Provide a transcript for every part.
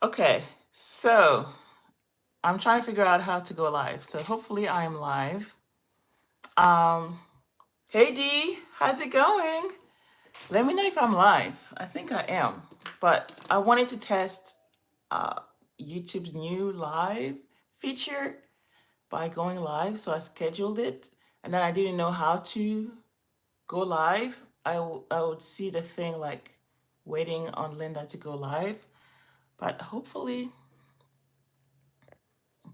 Okay, so I'm trying to figure out how to go live. So hopefully I am live. Um, hey D, how's it going? Let me know if I'm live. I think I am, but I wanted to test uh, YouTube's new live feature by going live. So I scheduled it, and then I didn't know how to go live. I would see the thing like waiting on Linda to go live, but hopefully.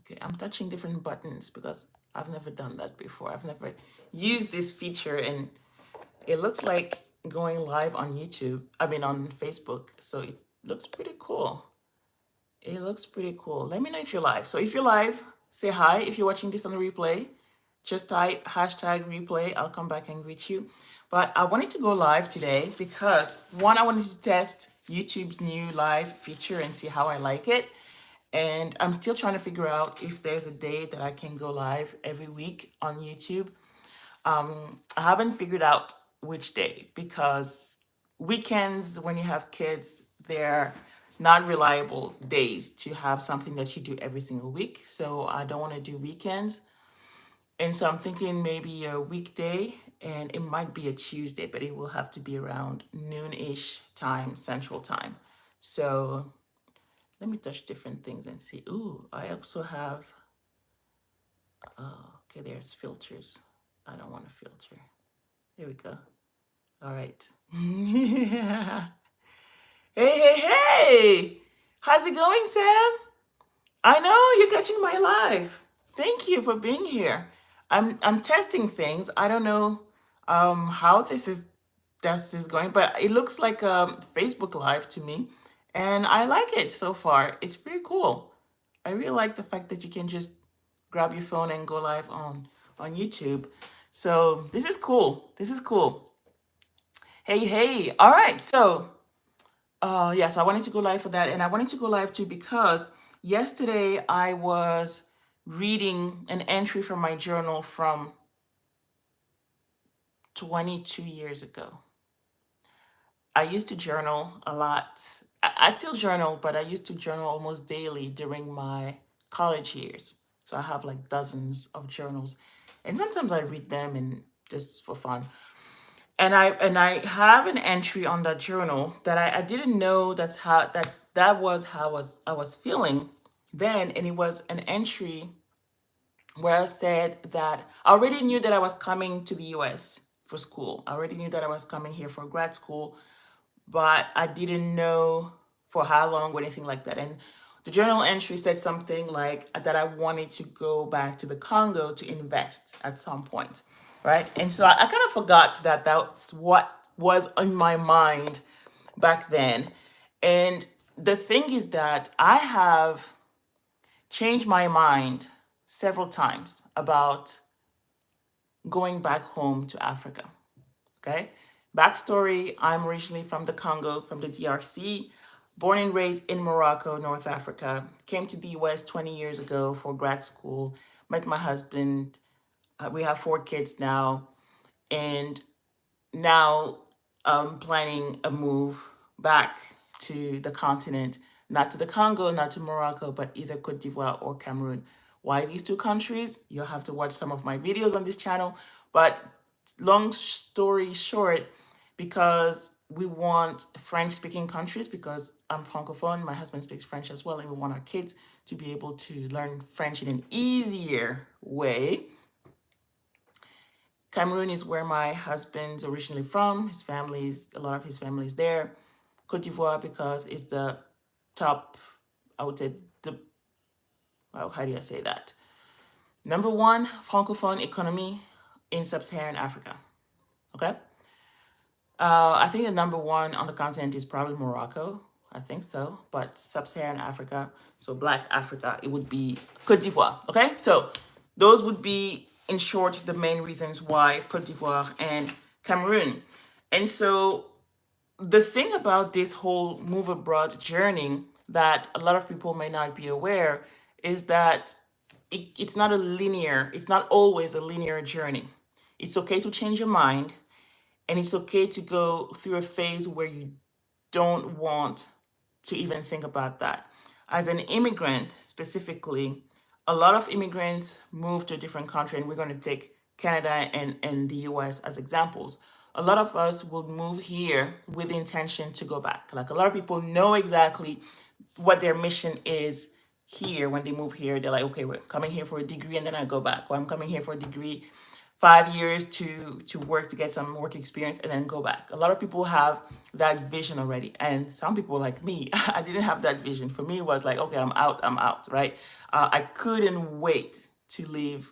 Okay, I'm touching different buttons because I've never done that before. I've never used this feature, and it looks like going live on YouTube. I mean, on Facebook. So it looks pretty cool. It looks pretty cool. Let me know if you're live. So if you're live, say hi. If you're watching this on the replay, just type hashtag replay. I'll come back and greet you. But I wanted to go live today because one, I wanted to test YouTube's new live feature and see how I like it. And I'm still trying to figure out if there's a day that I can go live every week on YouTube. I haven't figured out which day because weekends, when you have kids, they're not reliable days to have something that you do every single week. So I don't want to do weekends. And so I'm thinking maybe a weekday, and it might be a Tuesday, but it will have to be around noon-ish time, Central Time. So let me touch different things and see. Ooh, I also have, okay, there's filters. I don't want to filter. There we go. All right. Hey, hey, hey. How's it going, Sam? I know you're catching my live. Thank you for being here. I'm testing things. I don't know how this is going, but it looks like a Facebook Live to me, and I like it so far. It's pretty cool. I really like the fact that you can just grab your phone and go live on YouTube. So this is cool. This is cool. Hey, hey. All right. So yes, I wanted to go live for that. And I wanted to go live too because yesterday I was reading an entry from my journal from 22 years ago. I used to journal a lot. I still journal, but I used to journal almost daily during my college years. So I have like dozens of journals. And sometimes I read them and just for fun. And I have an entry on that journal that I didn't know that was how I was feeling then, and it was an entry where I said that I already knew that I was coming to the US for school. I already knew that I was coming here for grad school, but I didn't know for how long or anything like that. And the journal entry said something like that I wanted to go back to the Congo to invest at some point, right? And so I kind of forgot that that's what was in my mind back then. And the thing is that I have changed my mind several times about going back home to Africa. Okay. Backstory, I'm originally from the Congo, from the DRC, born and raised in Morocco, North Africa. Came to the US 20 years ago for grad school, met my husband. We have 4 kids now. And now I'm planning a move back to the continent, not to the Congo, not to Morocco, but either Cote d'Ivoire or Cameroon. Why these 2 countries? You'll have to watch some of my videos on this channel. But long story short, because we want French speaking countries, because I'm Francophone, my husband speaks French as well, and we want our kids to be able to learn French in an easier way. Cameroon is where my husband's originally from. A lot of his family is there. Cote d'Ivoire, because it's the top, I would say, well, how do I say that? Number 1 Francophone economy in sub-Saharan Africa. Okay? I think the number 1 on the continent is probably Morocco. I think so. But sub-Saharan Africa, so Black Africa, it would be Cote d'Ivoire. Okay? So those would be, in short, the main reasons why Cote d'Ivoire and Cameroon. And so the thing about this whole move abroad journey that a lot of people may not be aware is that it's not always a linear journey. It's okay to change your mind, and it's okay to go through a phase where you don't want to even think about that. as an immigrant specifically, a lot of immigrants move to a different country, and we're going to take Canada and the US as examples. A lot of us will move here with the intention to go back. Like a lot of people know exactly what their mission is here when they move here. They're like, okay, we're coming here for a degree and then I go back. Or I'm coming here for a degree, 5 years to work to get some work experience and then go back. A lot of people have that vision already. And some people like me, I didn't have that vision. For me, it was like, okay, I'm out, right? I couldn't wait to leave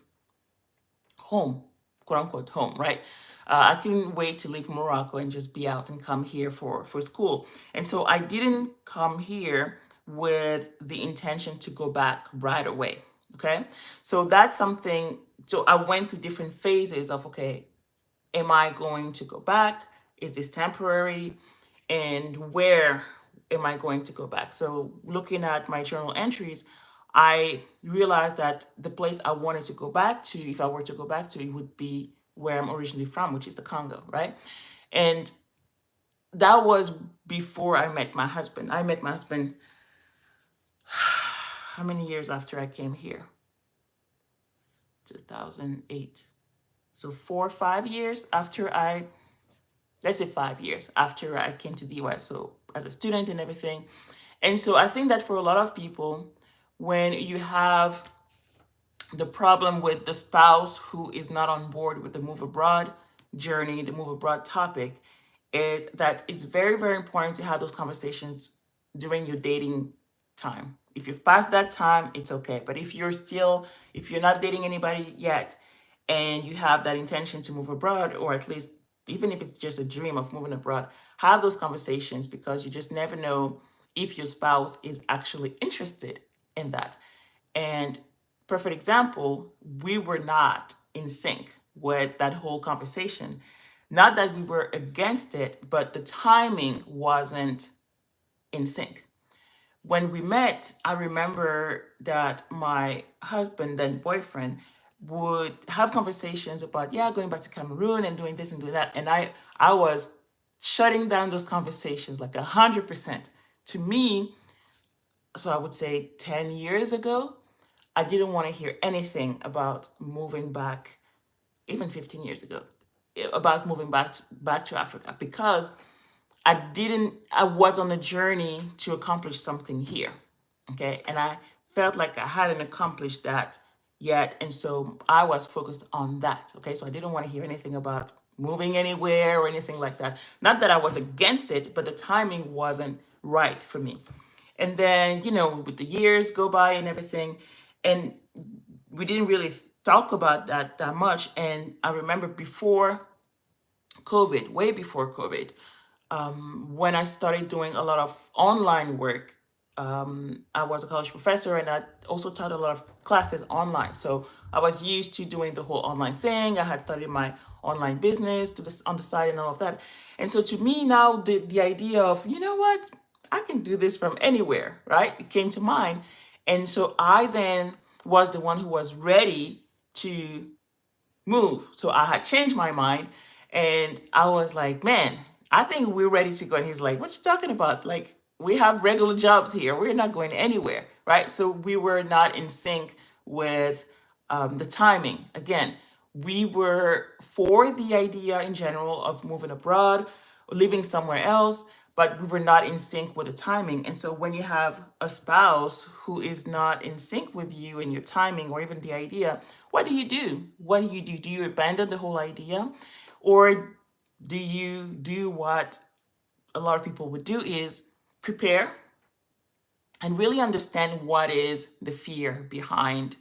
home, quote unquote home, right? I couldn't wait to leave Morocco and just be out and come here for school. And so I didn't come here with the intention to go back right away. Okay. So that's something. So I went through different phases of, okay, am I going to go back? Is this temporary? And where am I going to go back? So looking at my journal entries, I realized that the place I wanted to go back to, if I were to go back to, it would be where I'm originally from, which is the Congo, right? And that was before I met my husband. I met my husband how many years after I came here? 2008. So 4 or 5 years after let's say 5 years after I came to the US. So as a student and everything. And so I think that for a lot of people, when you have the problem with the spouse who is not on board with the move abroad journey, the move abroad topic, is that it's very, very important to have those conversations during your dating time. If you've passed that time, it's okay. But if you're not dating anybody yet and you have that intention to move abroad, or at least even if it's just a dream of moving abroad, have those conversations, because you just never know if your spouse is actually interested in that. And perfect example, we were not in sync with that whole conversation. Not that we were against it, but the timing wasn't in sync. When we met, I remember that my husband, then boyfriend, would have conversations about, yeah, going back to Cameroon and doing this and doing that. And I was shutting down those conversations like 100%. To me, so I would say 10 years ago, I didn't want to hear anything about moving back, even 15 years ago, about moving back to Africa, because I was on a journey to accomplish something here. Okay. And I felt like I hadn't accomplished that yet. And so I was focused on that. Okay. So I didn't want to hear anything about moving anywhere or anything like that. Not that I was against it, but the timing wasn't right for me. And then, with the years go by and everything, and we didn't really talk about that much. And I remember before COVID, way before COVID, when I started doing a lot of online work, I was a college professor and I also taught a lot of classes online. So I was used to doing the whole online thing. I had started my online business on the side and all of that. And so to me now, the idea of, you know what, I can do this from anywhere, right? It came to mind. And so I then was the one who was ready to move. So I had changed my mind and I was like, man, I think we're ready to go. And he's like, what you talking about? Like, we have regular jobs here. We're not going anywhere, right? So we were not in sync with the timing. Again, we were for the idea in general of moving abroad, living somewhere else, but we were not in sync with the timing. And so when you have a spouse who is not in sync with you and your timing or even the idea, what do you do? What do you do? Do you abandon the whole idea? Or do you do what a lot of people would do, is prepare and really understand what is the fear behind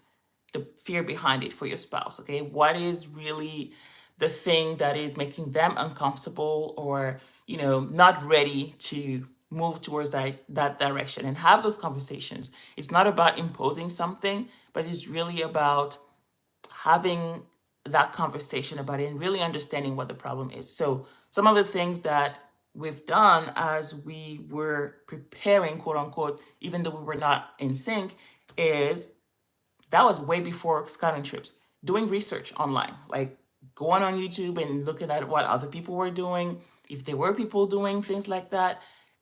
it for your spouse? Okay, what is really the thing that is making them uncomfortable or not ready to move towards that direction, and have those conversations. It's not about imposing something, but it's really about having that conversation about it and really understanding what the problem is. So some of the things that we've done as we were preparing, quote unquote, even though we were not in sync, is that was way before scouting trips, doing research online, like going on YouTube and looking at what other people were doing, if there were people doing things like that,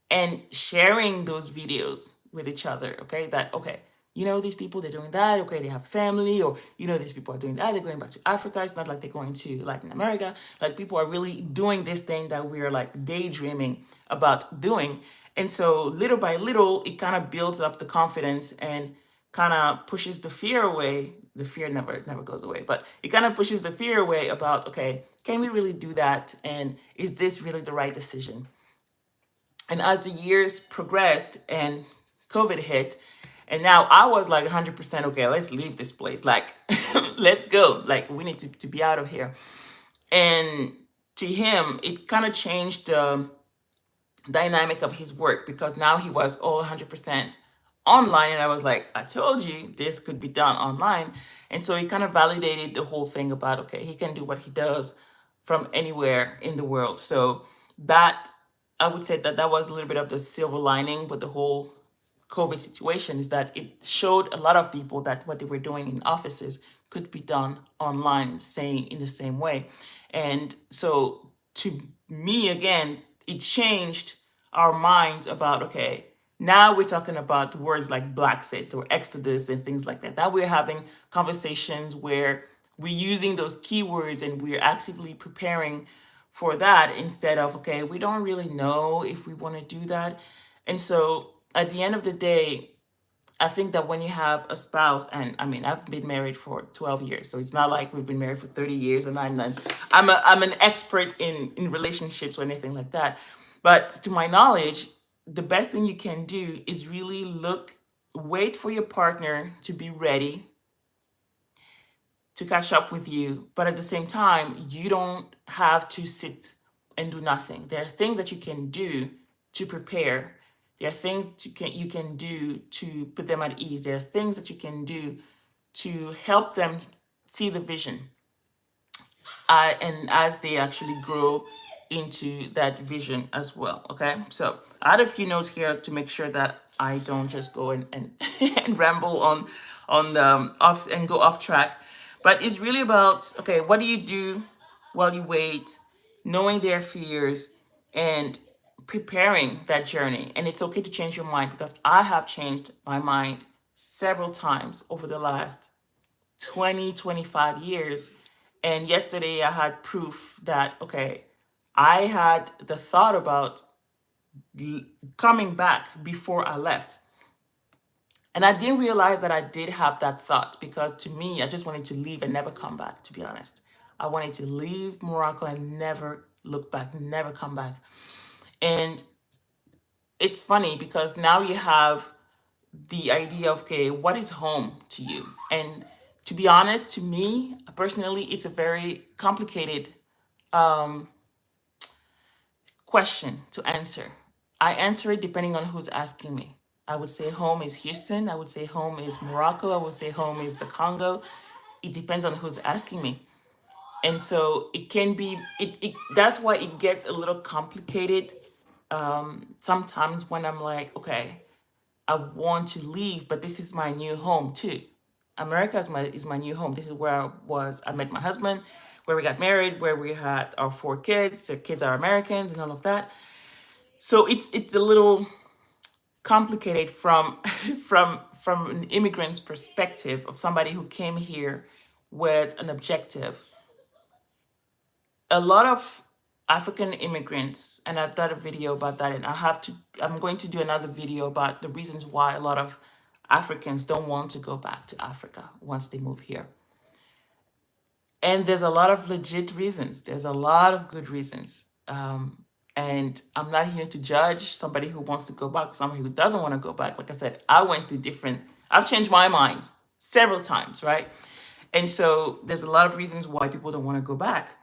and sharing those videos with each other. Okay, that okay, these people, they're doing that. Okay, they have family, or these people are doing that. They're going back to Africa. It's not like they're going to Latin America. Like, people are really doing this thing that we're like daydreaming about doing. And so little by little, it kind of builds up the confidence and kind of pushes the fear away. The fear never goes away, but it kind of pushes the fear away about, okay, can we really do that? And is this really the right decision? And as the years progressed and COVID hit, and now I was like 100% okay, let's leave this place. Like, let's go. Like, we need to be out of here. And to him, it kind of changed the dynamic of his work, because now he was all 100% online. And I was like, I told you this could be done online. And so he kind of validated the whole thing about, okay, he can do what he does from anywhere in the world. So that, I would say that was a little bit of the silver lining with the whole COVID situation, is that it showed a lot of people that what they were doing in offices could be done online, saying in the same way. And so, to me, again, it changed our minds about, okay, now we're talking about words like Blaxit or Exodus and things like that. Now we're having conversations where we're using those keywords and we're actively preparing for that, instead of, okay, we don't really know if we want to do that. And so at the end of the day, I think that when you have a spouse, and I mean, I've been married for 12 years, so it's not like we've been married for 30 years, and I'm an expert in relationships or anything like that. But to my knowledge, the best thing you can do is really wait for your partner to be ready to catch up with you. But at the same time, you don't have to sit and do nothing. There are things that you can do to prepare. There are things you can do to put them at ease. There are things that you can do to help them see the vision. And as they actually grow into that vision as well. Okay, so I had a few notes here to make sure that I don't just go and and ramble on off and go off track. But it's really about, okay, what do you do while you wait, knowing their fears, and preparing that journey. And it's okay to change your mind, because I have changed my mind several times over the last 20-25 years. And yesterday I had proof that, okay, I had the thought about coming back before I left. And I didn't realize that I did have that thought, because to me, I just wanted to leave and never come back, to be honest. I wanted to leave Morocco and never look back, never come back. And it's funny, because now you have the idea of, okay, what is home to you? And to be honest, to me personally, it's a very complicated question to answer. I answer it depending on who's asking me. I would say home is Houston. I would say home is Morocco. I would say home is the Congo. It depends on who's asking me. And so it can be, that's why it gets a little complicated sometimes, when I'm like, okay, I want to leave, but this is my new home too. America is my new home. This is where I met my husband, where we got married, where we had our 4 kids. The kids are Americans and all of that. So it's a little complicated from from an immigrant's perspective, of somebody who came here with an objective. A lot of African immigrants, and I've done a video about that, and I'm going to do another video about the reasons why a lot of Africans don't want to go back to Africa once they move here. And there's a lot of legit reasons. There's a lot of good reasons. And I'm not here to judge somebody who wants to go back, somebody who doesn't want to go back. Like I said, I've changed my mind several times, right? And so there's a lot of reasons why people don't want to go back.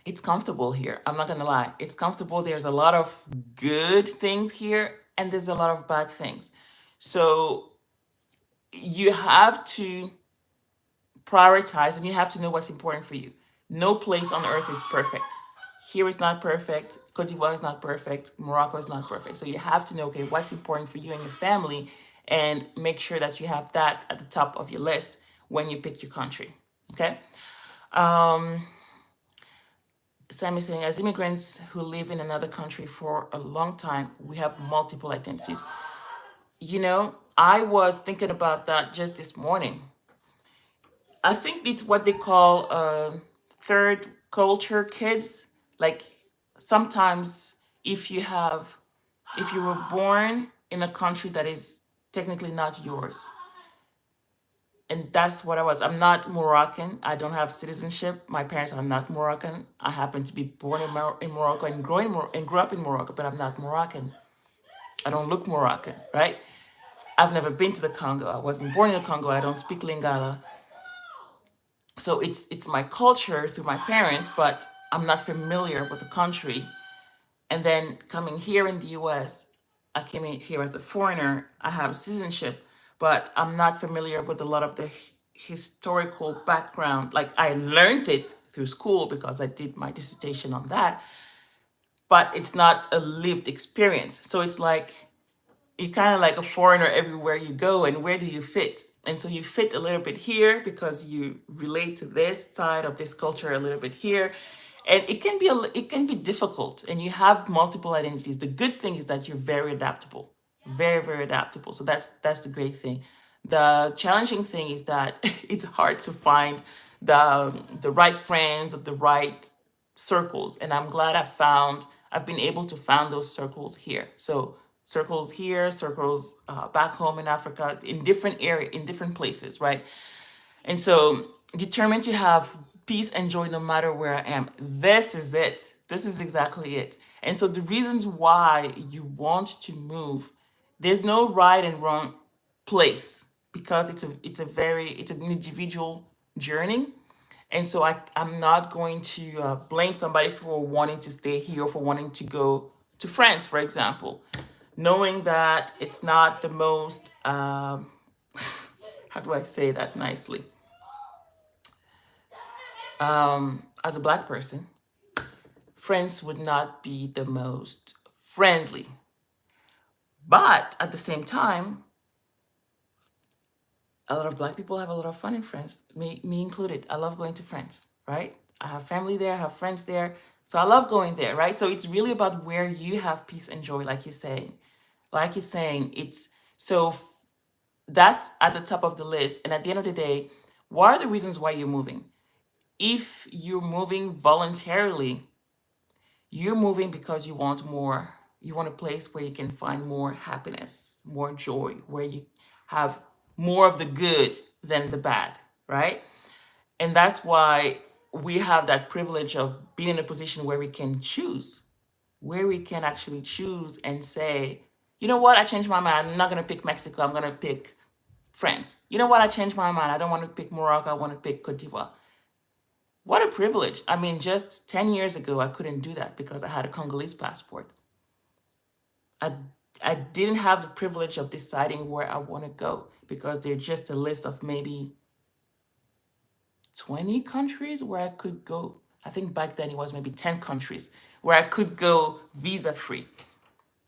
It's comfortable here. I'm not going to lie. It's comfortable. There's a lot of good things here, and there's a lot of bad things. So you have to prioritize, and you have to know what's important for you. No place on earth is perfect. Here is not perfect. Cote d'Ivoire is not perfect. Morocco is not perfect. So you have to know, okay, what's important for you and your family, and make sure that you have that at the top of your list when you pick your country. Okay. Sam is saying, as immigrants who live in another country for a long time, we have multiple identities. I was thinking about that just this morning. I think it's what they call third culture kids. Like sometimes if you were born in a country that is technically not yours, and that's what I was. I'm not Moroccan. I don't have citizenship. My parents are not Moroccan. I happen to be born in Morocco and and grew up in Morocco, but I'm not Moroccan. I don't look Moroccan, right? I've never been to the Congo. I wasn't born in the Congo. I don't speak Lingala. So it's my culture through my parents, but I'm not familiar with the country. And then coming here in the US, I came in here as a foreigner. I have citizenship, but I'm not familiar with a lot of the historical background. Like I learned it through school because I did my dissertation on that, but it's not a lived experience. So it's like you're kind of like a foreigner everywhere you go, and where do you fit? And so you fit a little bit here because you relate to this side of this culture a little bit here, and it can be difficult, and you have multiple identities. The good thing is that you're very adaptable, very adaptable. So that's the great thing. The challenging thing is that it's hard to find the right friends or the right circles, and I'm glad I've been able to find those circles here. So circles here, circles back home in Africa, in different in different places, right? And so determined to have peace and joy no matter where I am. This is it. This is exactly it. And so the reasons why you want to move, there's no right and wrong place, because it's an individual journey. And so I'm not going to blame somebody for wanting to stay here or for wanting to go to France, for example, knowing that it's not the most, how do I say that nicely? As a Black person, France would not be the most friendly. But at the same time, a lot of Black people have a lot of fun in France, me included. I love going to France, right? I have family there, I have friends there. So I love going there, right? So it's really about where you have peace and joy, like you're saying. Like you're saying, that's at the top of the list. And at the end of the day, what are the reasons why you're moving? If you're moving voluntarily, you're moving because you want more. You want a place where you can find more happiness, more joy, where you have more of the good than the bad, right? And that's why we have that privilege of being in a position where we can choose, where we can actually choose and say, you know what, I changed my mind. I'm not going to pick Mexico. I'm going to pick France. You know what, I changed my mind. I don't want to pick Morocco. I want to pick Cote d'Ivoire. What a privilege. I mean, just 10 years ago, I couldn't do that because I had a Congolese passport. I, I didn't have the privilege of deciding where I want to go because there's just a list of maybe 20 countries where I could go. I think back then it was maybe 10 countries where I could go visa free.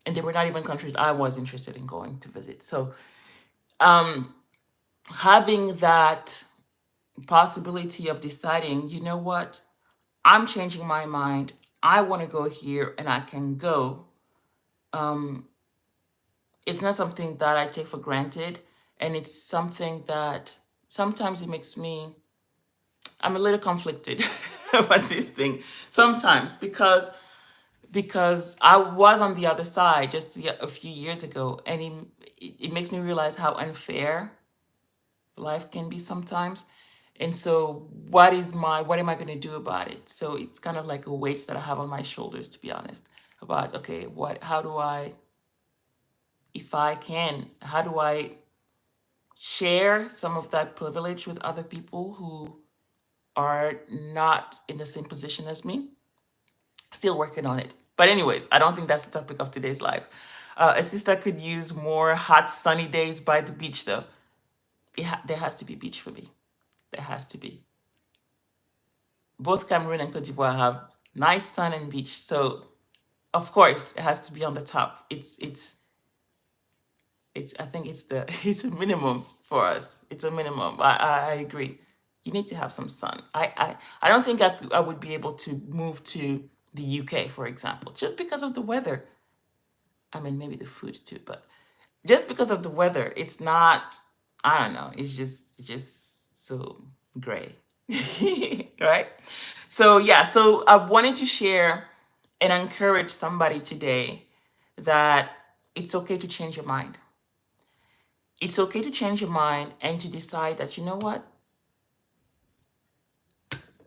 And they were not even countries I was interested in going to visit. So having that possibility of deciding, you know what, I'm changing my mind. I want to go here and I can go. It's not something that I take for granted. And it's something that sometimes it makes me, I'm a little conflicted about this thing sometimes because I was on the other side just a few years ago, and it makes me realize how unfair life can be sometimes. And so what am I going to do about it? So it's kind of like a weight that I have on my shoulders, to be honest, about, okay, how do I, if I can, how do I share some of that privilege with other people who are not in the same position as me? Still working on it. But anyways, I don't think that's the topic of today's live. A sister could use more hot sunny days by the beach, though. There has to be beach for me. There has to be. Both Cameroon and Cote d'Ivoire have nice sun and beach, so of course it has to be on the top. It's I think it's the it's a minimum for us. It's a minimum. I agree. You need to have some sun. I don't think I would be able to move to the UK, for example, just because of the weather. I mean, maybe the food too, but just because of the weather. It's not, I don't know, it's just so gray. Right? So yeah, so I wanted to share and encourage somebody today that it's okay to change your mind. It's okay to change your mind and to decide that, you know what,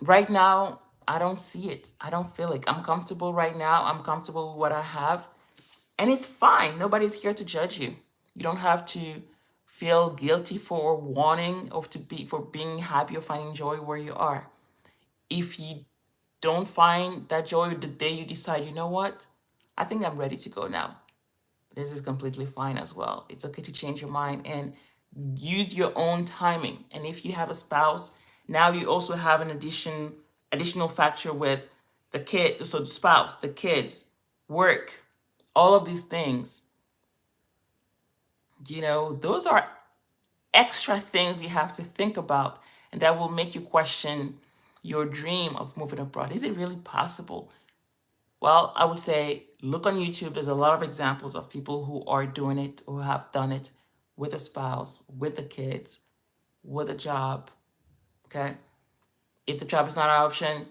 right now I don't see it, I don't feel it, I'm comfortable right now, I'm comfortable with what I have. And it's fine. Nobody's here to judge you. You don't have to feel guilty for wanting or to be for being happy or finding joy where you are. If you don't find that joy the day you decide, you know what? I think I'm ready to go now. This is completely fine as well. It's okay to change your mind and use your own timing. And if you have a spouse, now you also have an additional factor with the kid, so the spouse, the kids, work, all of these things. Those are extra things you have to think about, and that will make you question your dream of moving abroad. Is it really possible? Well, I would say look on YouTube. There's a lot of examples of people who are doing it, who have done it with a spouse, with the kids, with a job. Okay. If the job is not an option,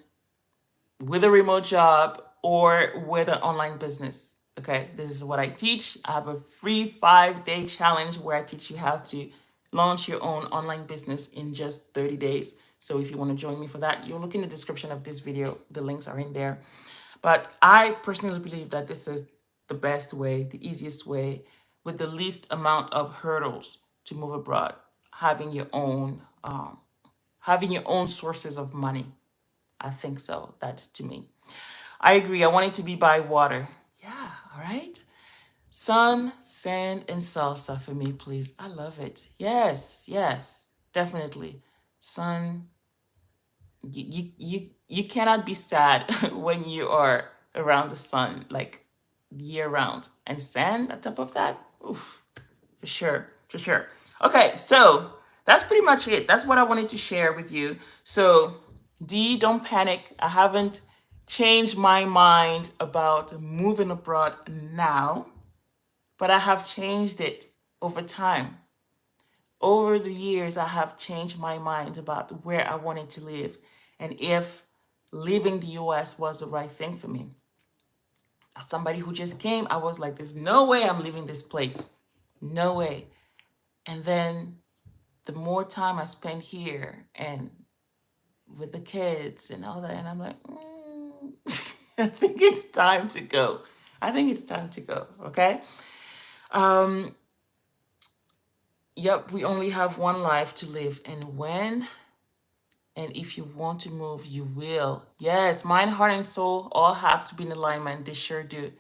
with a remote job or with an online business. Okay, this is what I teach. I have a free 5-day challenge where I teach you how to launch your own online business in just 30 days. So if you want to join me for that, you'll look in the description of this video. The links are in there. But I personally believe that this is the best way, the easiest way, with the least amount of hurdles to move abroad. Having your own sources of money. I think so. That's to me. I agree. I want it to be by water. Yeah, all right. Sun, sand, and salsa for me, please. I love it. Yes, yes, definitely. Sun, you cannot be sad when you are around the sun, like year round. And sand on top of that, oof, for sure, for sure. Okay, so that's pretty much it. That's what I wanted to share with you. So, D, don't panic. I haven't changed my mind about moving abroad now, but I have changed it over time. Over the years, I have changed my mind about where I wanted to live and if leaving the US was the right thing for me. As somebody who just came, I was like, there's no way I'm leaving this place. No way. And then the more time I spend here and with the kids and all that, and I'm like, I think it's time to go. I think it's time to go. Okay. Um, yep. We only have one life to live, and if you want to move, you will. Yes, mind, heart, and soul all have to be in alignment. They sure do.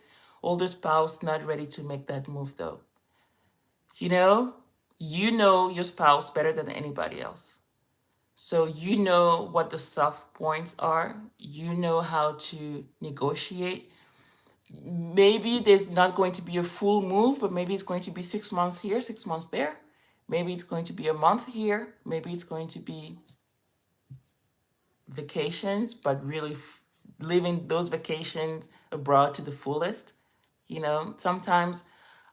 Older spouse not ready to make that move though. You know, you know your spouse better than anybody else. So you know what the soft points are. You know how to negotiate. Maybe there's not going to be a full move, but maybe it's going to be 6 months here, 6 months there. Maybe it's going to be a month here. Maybe it's going to be vacations, but really living those vacations abroad to the fullest. Sometimes,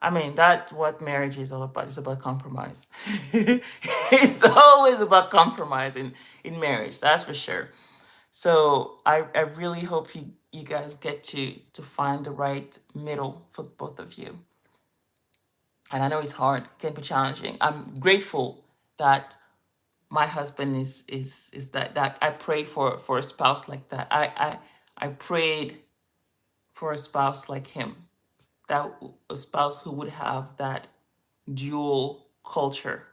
I mean, that's what marriage is all about. It's about compromise. It's always about compromise in marriage, that's for sure. So I really hope you guys get to find the right middle for both of you. And I know it's hard, it can be challenging. I'm grateful that my husband is that I prayed for a spouse like that. I prayed for a spouse like him, that a spouse who would have that dual culture,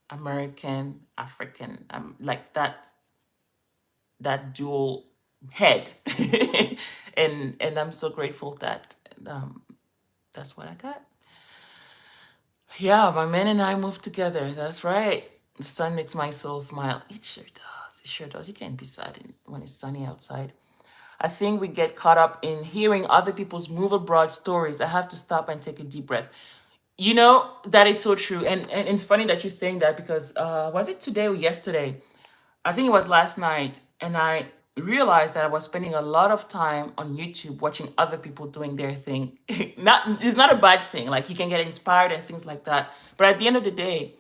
American, African, like that dual head. And I'm so grateful that that's what I got. Yeah, my man and I moved together. That's right. The sun makes my soul smile. It sure does. It sure does. You can't be sad when it's sunny outside. I think we get caught up in hearing other people's move abroad stories. I have to stop and take a deep breath. That is so true. And it's funny that you're saying that because was it today or yesterday? I think it was last night. And realized that I was spending a lot of time on YouTube watching other people doing their thing. Not It's not a bad thing. Like you can get inspired and things like that. But at the end of the day,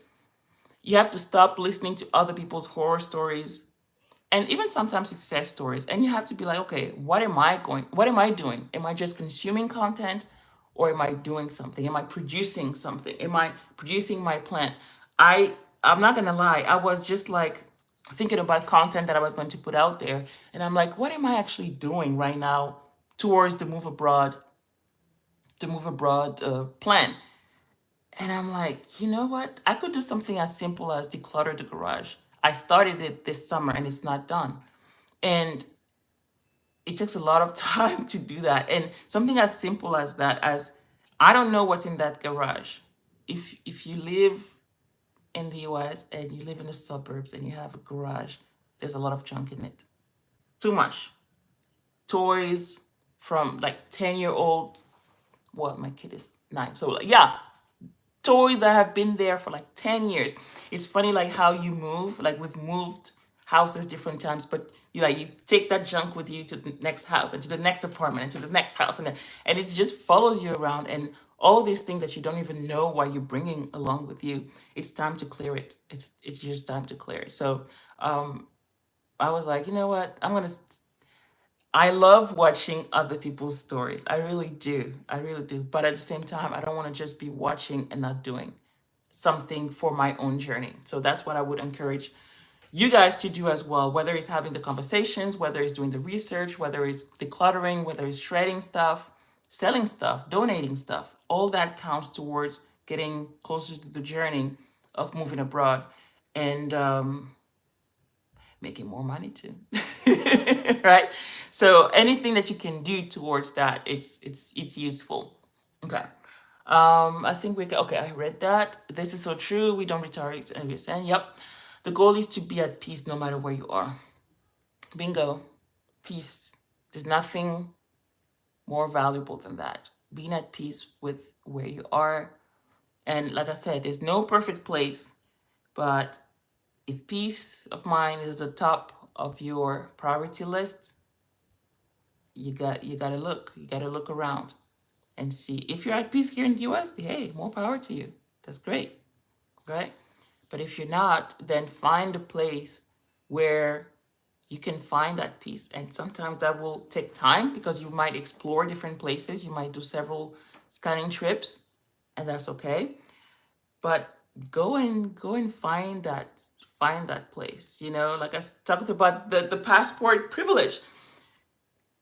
you have to stop listening to other people's horror stories and even sometimes success stories, and you have to be like, okay, what am I doing? Am I just consuming content, or am I doing something? Am I producing something? Am I producing my plan? I'm not gonna lie, I was just like thinking about content that I was going to put out there, and I'm like, what am I actually doing right now towards the move abroad plan? And I'm like, you know what? I could do something as simple as declutter the garage. I started it this summer and it's not done. And it takes a lot of time to do that. And something as simple as that, as I don't know what's in that garage. If you live in the US and you live in the suburbs and you have a garage, there's a lot of junk in it. Too much. Toys from like 10-year-old. Well, my kid is 9. So like, yeah, toys that have been there for like 10 years. It's funny like how you move, like we've moved houses different times, but you take that junk with you to the next house and to the next apartment and to the next house, and it just follows you around, and all these things that you don't even know why you're bringing along with you. It's time to clear it. It's just time to clear it. So I was like, you know what, I love watching other people's stories. I really do. I really do. But at the same time, I don't want to just be watching and not doing something for my own journey. So that's what I would encourage you guys to do as well, whether it's having the conversations, whether it's doing the research, whether it's decluttering, whether it's shredding stuff, selling stuff, donating stuff. All that counts towards getting closer to the journey of moving abroad and making more money too. Right? So anything that you can do towards that, it's useful. Okay. I think okay, I read that. This is so true. We don't retire and we're saying, yep. The goal is to be at peace no matter where you are. Bingo. Peace. There's nothing more valuable than that. Being at peace with where you are. And like I said, there's no perfect place, but if peace of mind is the top of your priority list, you gotta look around and see. If you're at peace here in the US, hey, more power to you. That's great, right? But if you're not, then find a place where you can find that peace. And sometimes that will take time because you might explore different places. You might do several scanning trips, and that's okay. But go and find that place. Like I talked about the passport privilege.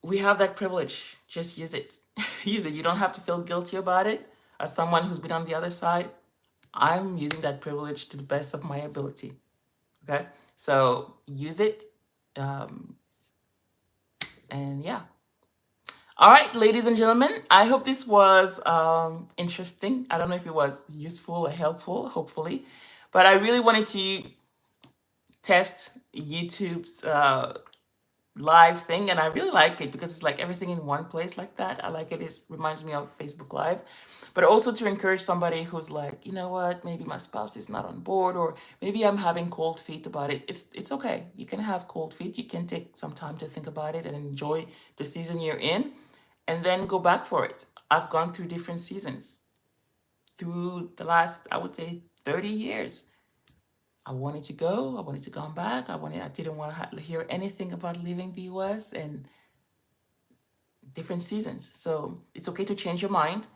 We have that privilege. Just use it. Use it. You don't have to feel guilty about it. As someone who's been on the other side, I'm using that privilege to the best of my ability. Okay? So use it. Um, and yeah. All right, ladies and gentlemen, I hope this was interesting. I don't know if it was useful or helpful, hopefully. But I really wanted to test YouTube's live thing, and I really like it because it's like everything in one place like that. I like it. It reminds me of Facebook Live. But also to encourage somebody who's like, you know what, maybe my spouse is not on board, or maybe I'm having cold feet about it. It's okay. You can have cold feet. You can take some time to think about it and enjoy the season you're in, and then go back for it. I've gone through different seasons through the last, I would say, 30 years. I wanted to go. I wanted to come back. I didn't want to hear anything about leaving the US, and different seasons. So it's okay to change your mind.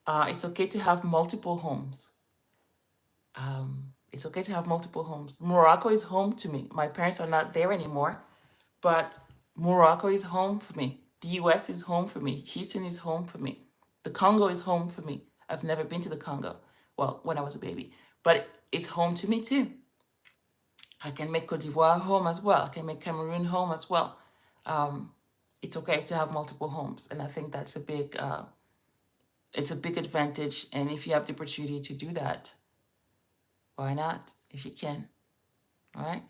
It's okay to have multiple homes. It's okay to have multiple homes. Morocco is home to me. My parents are not there anymore, but Morocco is home for me. The US is home for me. Houston is home for me. The Congo is home for me. I've never been to the Congo. Well, when I was a baby, but it's home to me too. I can make Cote d'Ivoire home as well. I can make Cameroon home as well. It's okay to have multiple homes, and I think that's it's a big advantage. And if you have the opportunity to do that, why not? If you can, all right.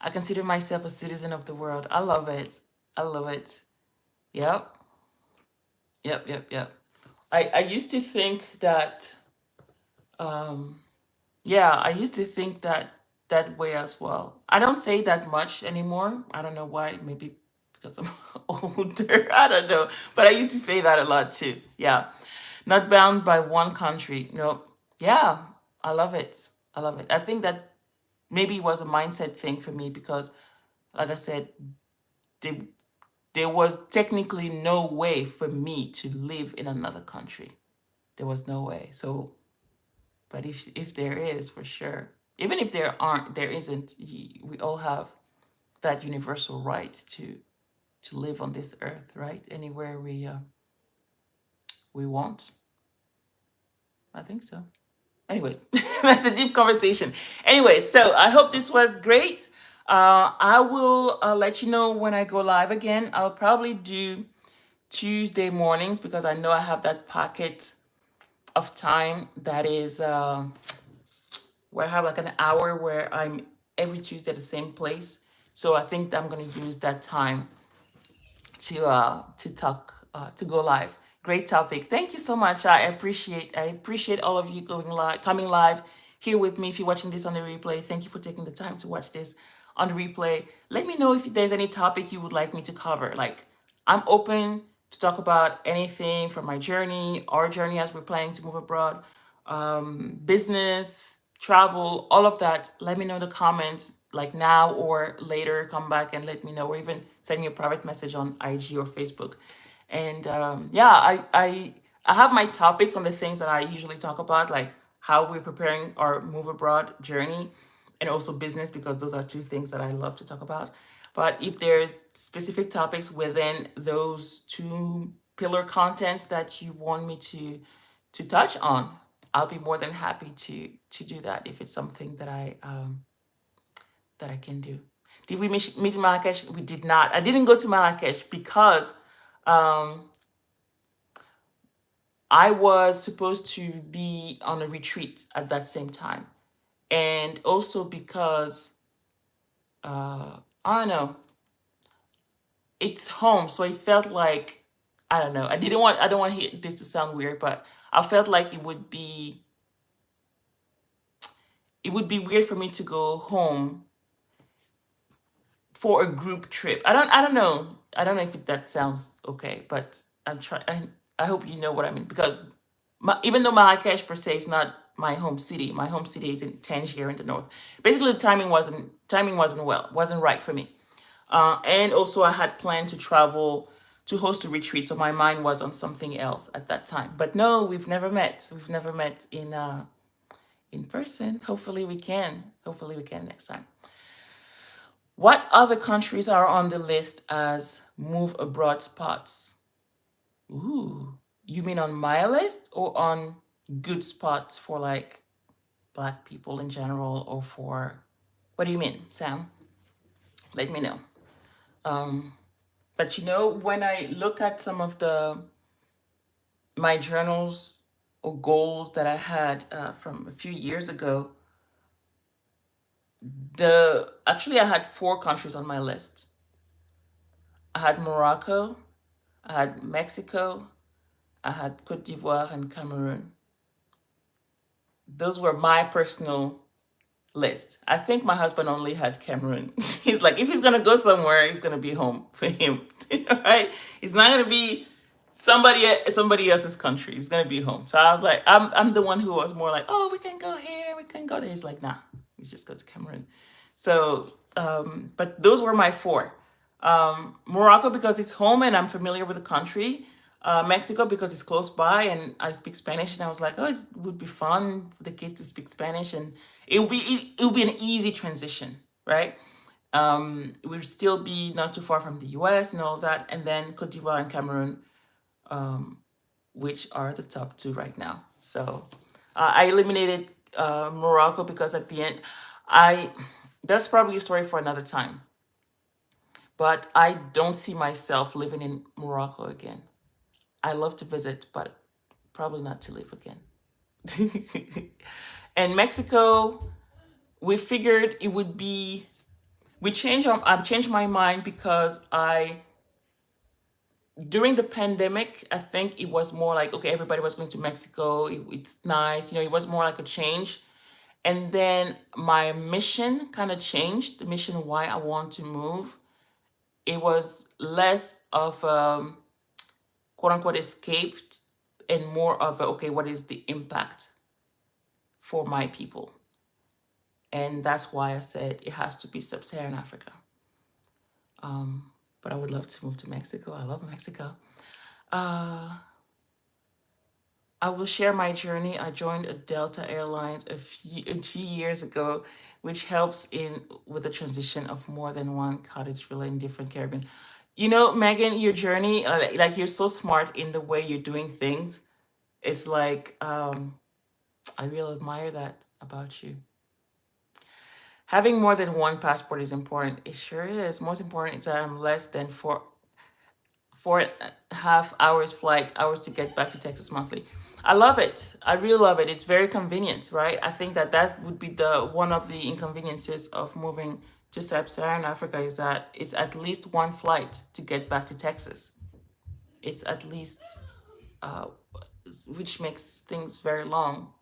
I consider myself a citizen of the world. I love it. I love it. Yep, yep, yep, yep. I used to think that, yeah, I used to think that way as well. I don't say that much anymore. I don't know why. Maybe because I'm older. I don't know. But I used to say that a lot too. Yeah. Not bound by one country. No. Yeah. I love it. I love it. I think that maybe it was a mindset thing for me because, like I said, there, there was technically no way for me to live in another country. There was no way. So, but if there is, for sure. Even if there isn't, we all have that universal right to live on this earth, right? Anywhere we want. I think so. Anyways, that's a deep conversation. Anyway, so I hope this was great. I will let you know when I go live again. I'll probably do Tuesday mornings because I know I have that pocket of time that is where I have like an hour where I'm every Tuesday at the same place. So I think I'm gonna use that time to talk to go live. Great topic. Thank you so much. I appreciate all of you going live, coming live here with me. If you're watching this on the replay, thank you for taking the time to watch this on the replay. Let me know if there's any topic you would like me to cover. Like, I'm open to talk about anything from my journey, our journey as we're planning to move abroad, business, travel, all of that. Let me know in the comments, like now or later. Come back and let me know, or even send me a private message on IG or Facebook. And yeah, I have my topics on the things that I usually talk about, like how we're preparing our move abroad journey, and also business, because those are two things that I love to talk about. But if there's specific topics within those two pillar contents that you want me to touch on, I'll be more than happy to do that if it's something that I can do. Did we meet in Marrakesh? We did not. I didn't go to Marrakesh because um, I was supposed to be on a retreat at that same time, and also because I don't know, it's home, so it felt like, I don't know. I don't want this to sound weird, but I felt like it would be weird for me to go home for a group trip. I don't know. I don't know if that sounds okay, but I'm trying. I hope you know what I mean, because even though Marrakesh per se is not my home city is in Tangier in the north. Basically, the timing wasn't right for me. And also, I had planned to travel to host a retreat, so my mind was on something else at that time. But no, we've never met. We've never met in person. Hopefully, we can. Hopefully, we can next time. What other countries are on the list as move abroad spots? Ooh, you mean on my list or on good spots for like Black people in general, or for what do you mean, Sam? Let me know. Um, but when I look at some of the my journals or goals that I had from a few years ago, the actually I had four countries on my list. I had Morocco, I had Mexico, I had Cote d'Ivoire, and Cameroon. Those were my personal list. I think my husband only had Cameroon. He's like, if he's gonna go somewhere, he's gonna be home for him, right? It's not gonna be somebody else's country. It's gonna be home. So I was like, I'm the one who was more like, oh, we can go here, we can go there. He's like, nah, we just go to Cameroon. So, but those were my four. Morocco because it's home and I'm familiar with the country. Mexico because it's close by and I speak Spanish, and I was like, oh, it would be fun for the kids to speak Spanish, and it would be an easy transition, right? We'd still be not too far from the US and all that, and then Cote d'Ivoire and Cameroon, which are the top two right now. So I eliminated Morocco because at the end, I that's probably a story for another time. But I don't see myself living in Morocco again. I love to visit, but probably not to live again. And Mexico, we figured it would be. I've changed my mind because during the pandemic, I think it was more like, okay, everybody was going to Mexico. It's nice, it was more like a change. And then my mission kind of changed. The mission why I want to move it was less of quote unquote escape and more of a, okay, what is the impact for my people? And that's why I said it has to be sub-Saharan Africa. But I would love to move to Mexico. I love Mexico. Uh, I will share my journey. I joined a Delta Airlines a few years ago, which helps in with the transition of more than one cottage villa in different Caribbean. You know, Megan, your journey, like you're so smart in the way you're doing things. It's like I really admire that about you. Having more than one passport is important. It sure is. Most important is that I'm less than 4.5 hours flight hours to get back to Texas monthly. I love it. I really love it. It's very convenient, right? I think that that would be the one of the inconveniences of moving to sub-Saharan Africa is that it's at least one flight to get back to Texas. It's at least, uh, which makes things very long,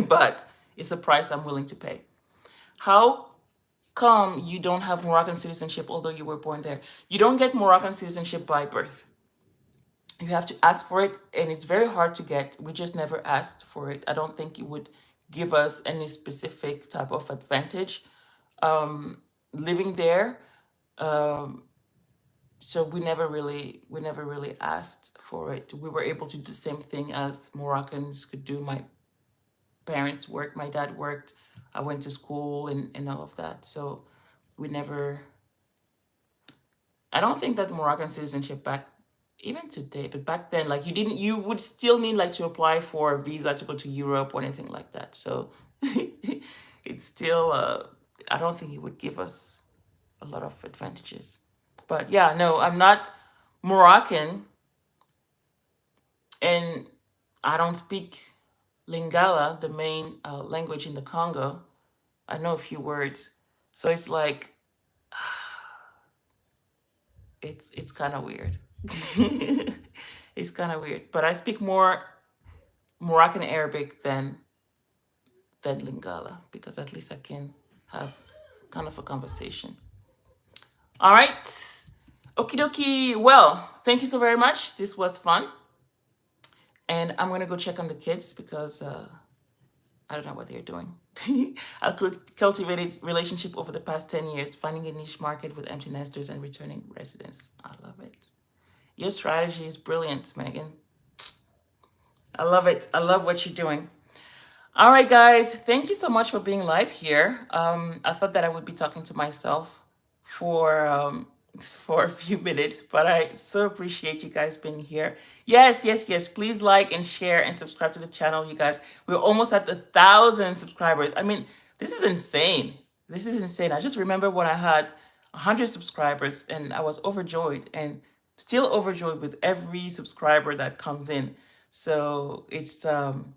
but it's a price I'm willing to pay. How come you don't have Moroccan citizenship although you were born there? You don't get Moroccan citizenship by birth. You have to ask for it, and it's very hard to get. We just never asked for it. I don't think it would give us any specific type of advantage living there. Um, so we never really asked for it. We were able to do the same thing as Moroccans could do. My parents worked, my dad worked, I went to school and all of that. So we never, I don't think that Moroccan citizenship back even today, but back then, like you would still need like to apply for a visa to go to Europe or anything like that. So it's still, I don't think it would give us a lot of advantages. But yeah, no, I'm not Moroccan, and I don't speak Lingala, the main language in the Congo. I know a few words, so it's like it's kind of weird. It's kind of weird, but I speak more Moroccan Arabic than Lingala because at least I can have kind of a conversation. All right, okie dokie. Well, thank you so very much. This was fun, and I'm gonna go check on the kids because I don't know what they're doing. I cultivated relationship over the past 10 years, finding a niche market with empty nesters and returning residents. I love it. Your strategy is brilliant, Megan. I love it. I love what you're doing. All right, guys. Thank you so much for being live here. I thought that I would be talking to myself for a few minutes, but I so appreciate you guys being here. Yes, yes, yes. Please like and share and subscribe to the channel, you guys. We're almost at 1,000 subscribers. I mean, this is insane. This is insane. I just remember when I had 100 subscribers and I was overjoyed and still overjoyed with every subscriber that comes in. So I'm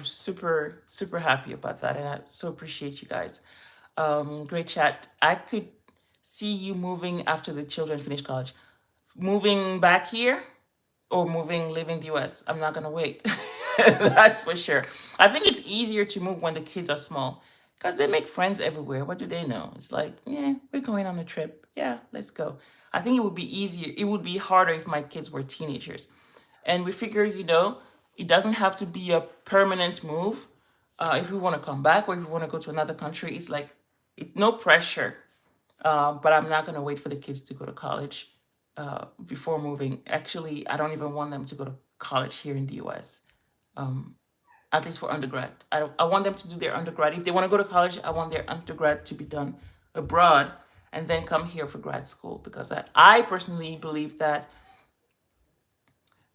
super super happy about that, and I so appreciate you guys. Great chat. I could see you moving after the children finish college, moving back here or moving leaving the US. I'm not gonna wait. That's for sure. I think it's easier to move when the kids are small because they make friends everywhere. What do they know? It's like, yeah, we're going on a trip. Yeah, let's go. I think it would be easier. It would be harder if my kids were teenagers. And we figured, it doesn't have to be a permanent move. If we want to come back or if we want to go to another country, it's like no pressure. But I'm not going to wait for the kids to go to college before moving. Actually, I don't even want them to go to college here in the US, at least for undergrad. I want them to do their undergrad. If they want to go to college, I want their undergrad to be done abroad and then come here for grad school because I personally believe that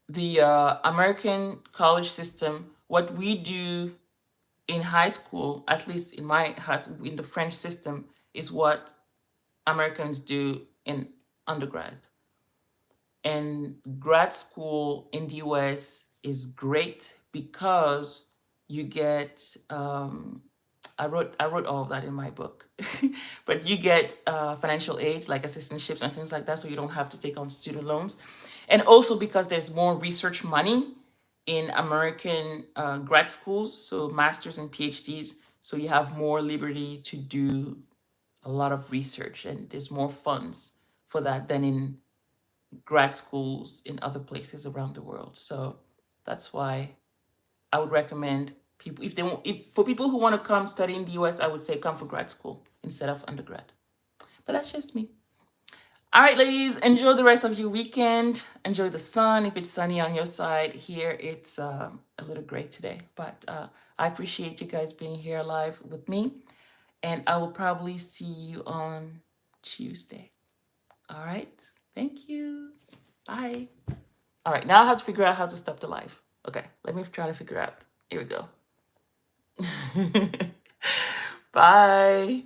the American college system, what we do in high school, at least in my house, in the French system, is what Americans do in undergrad. And grad school in the US is great because you get, I wrote all of that in my book, but you get financial aids like assistantships and things like that, so you don't have to take on student loans. And also because there's more research money in American grad schools, so masters and PhDs, so you have more liberty to do a lot of research, and there's more funds for that than in grad schools in other places around the world. So that's why I would recommend people, if they want, if for people who want to come study in the US, I would say come for grad school instead of undergrad. But that's just me. All right, ladies, enjoy the rest of your weekend. Enjoy the sun. If it's sunny on your side, here it's a little gray today. But I appreciate you guys being here live with me. And I will probably see you on Tuesday. All right. Thank you. Bye. All right. Now I have to figure out how to stop the live. Okay. Let me try to figure out. Here we go. Bye.